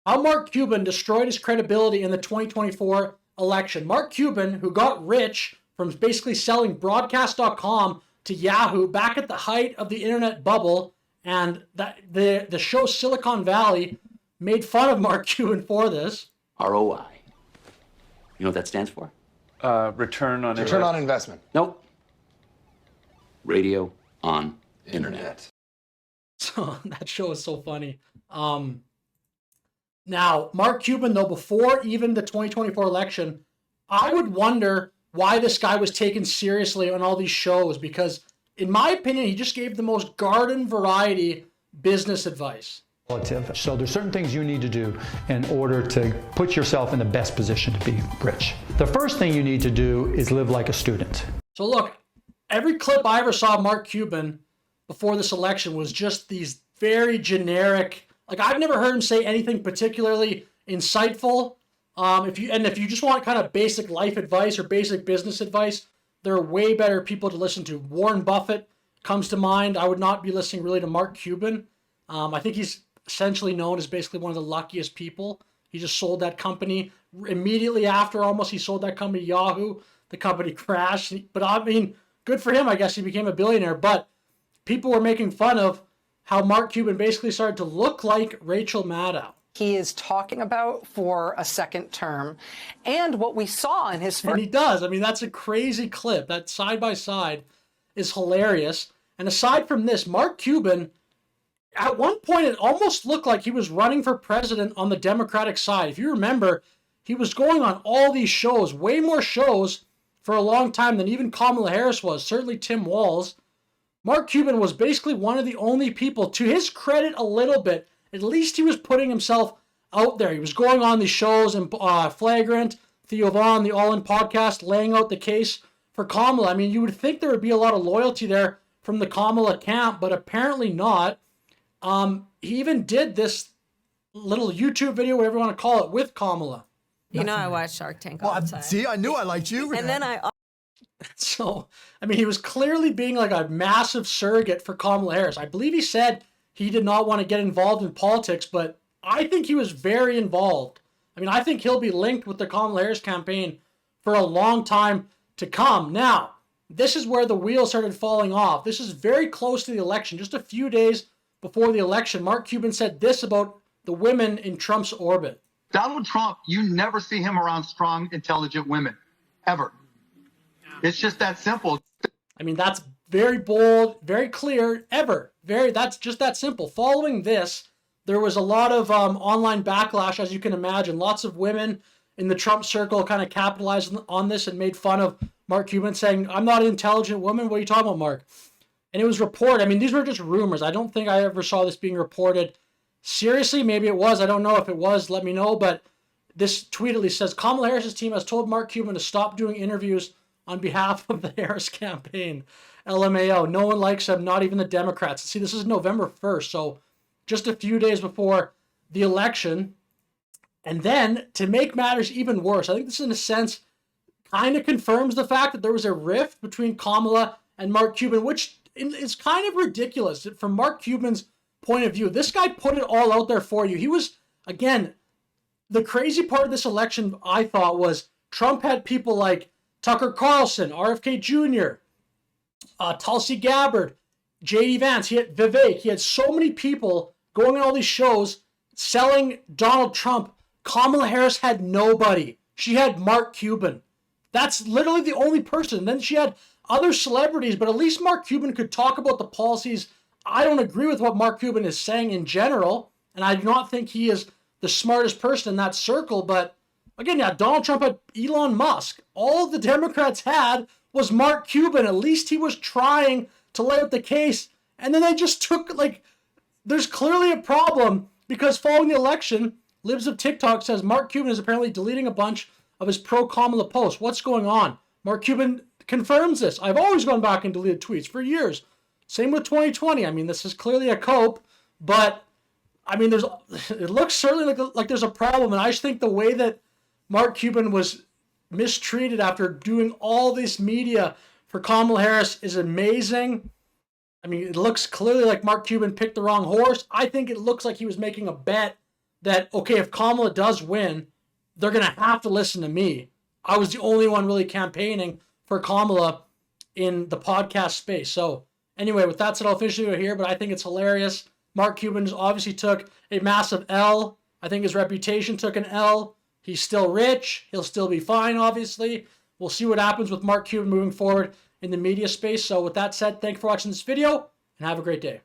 how Mark Cuban destroyed his credibility in the 2024 election. Mark Cuban, who got rich from basically selling broadcast.com to Yahoo back at the height of the internet bubble, and that the show Silicon Valley made fun of Mark Cuban for this. ROI. You know what that stands for? Return on investment. Nope. Radio on internet. So that show is so funny. Now, Mark Cuban, though, before even the 2024 election, I would wonder why this guy was taken seriously on all these shows, because in my opinion, he just gave the most garden variety business advice. So there's certain things you need to do in order to put yourself in the best position to be rich. The first thing you need to do is live like a student. So look, every clip I ever saw of Mark Cuban before this election was just these very generic, like I've never heard him say anything particularly insightful. If you just want kind of basic life advice or basic business advice, there are way better people to listen to. Warren Buffett comes to mind. I would not be listening really to Mark Cuban. I think he's essentially known as basically one of the luckiest people. He just sold that company immediately after almost he sold that company Yahoo. The company crashed. But I mean, good for him. I guess he became a billionaire. But people were making fun of how Mark Cuban basically started to look like Rachel Maddow. He is talking about for a second term, and what we saw in his first... And he does. I mean, that's a crazy clip. That side by side is hilarious. And aside from this, Mark Cuban, at one point, it almost looked like he was running for president on the Democratic side. If you remember, he was going on all these shows, way more shows for a long time than even Kamala Harris was, certainly Tim Walz. Mark Cuban was basically one of the only people, to his credit a little bit, at least he was putting himself out there. He was going on these shows in Flagrant, Theo Vaughn, the All In podcast, laying out the case for Kamala. I mean, you would think there would be a lot of loyalty there from the Kamala camp, but apparently not. He even did this little YouTube video, whatever you want to call it, with Kamala. You know, I watch Shark Tank all the time. See, I knew I liked you. And then So, I mean, he was clearly being like a massive surrogate for Kamala Harris. I believe he said he did not want to get involved in politics, but I think he was very involved. I mean, I think he'll be linked with the Kamala Harris campaign for a long time to come. Now, this is where the wheels started falling off. This is very close to the election. Just a few days before the election, Mark Cuban said this about the women in Trump's orbit. Donald Trump, you never see him around strong, intelligent women, ever. It's just that simple. I mean, that's very bold, very clear, that's just that simple. Following this, there was a lot of online backlash, as you can imagine. Lots of women in the Trump circle kind of capitalized on this and made fun of Mark Cuban, saying, I'm not an intelligent woman. What are you talking about, Mark? And it was reported. I mean, these were just rumors. I don't think I ever saw this being reported seriously. Maybe it was. I don't know if it was. Let me know. But this tweet at least says, Kamala Harris's team has told Mark Cuban to stop doing interviews on behalf of the Harris campaign. LMAO. No one likes him, not even the Democrats. See, this is November 1st, so just a few days before the election. And then, to make matters even worse, I think this, in a sense, kind of confirms the fact that there was a rift between Kamala and Mark Cuban, which is kind of ridiculous from Mark Cuban's point of view. This guy put it all out there for you. He was, again, the crazy part of this election, I thought, was Trump had people like Tucker Carlson, RFK Jr., Tulsi Gabbard, J.D. Vance, he had Vivek. He had so many people going on all these shows selling Donald Trump. Kamala Harris had nobody. She had Mark Cuban. That's literally the only person. Then she had other celebrities, but at least Mark Cuban could talk about the policies. I don't agree with what Mark Cuban is saying in general, and I do not think he is the smartest person in that circle, but again, yeah, Donald Trump had Elon Musk. All the Democrats had was Mark Cuban. At least he was trying to lay out the case. And then they just took, there's clearly a problem because following the election, Libs of TikTok says Mark Cuban is apparently deleting a bunch of his pro-Kamala posts. What's going on? Mark Cuban confirms this. I've always gone back and deleted tweets for years. Same with 2020. I mean, this is clearly a cope, but I mean, it looks certainly like there's a problem. And I just think the way that Mark Cuban was mistreated after doing all this media for Kamala Harris is amazing. I mean, it looks clearly like Mark Cuban picked the wrong horse. I think it looks like he was making a bet that, okay, if Kamala does win, they're going to have to listen to me. I was the only one really campaigning for Kamala in the podcast space. So anyway, with that said, I'll finish the video here, but I think it's hilarious. Mark Cuban obviously took a massive L. I think his reputation took an L. He's still rich. He'll still be fine, obviously. We'll see what happens with Mark Cuban moving forward in the media space. So with that said, thanks for watching this video, and have a great day.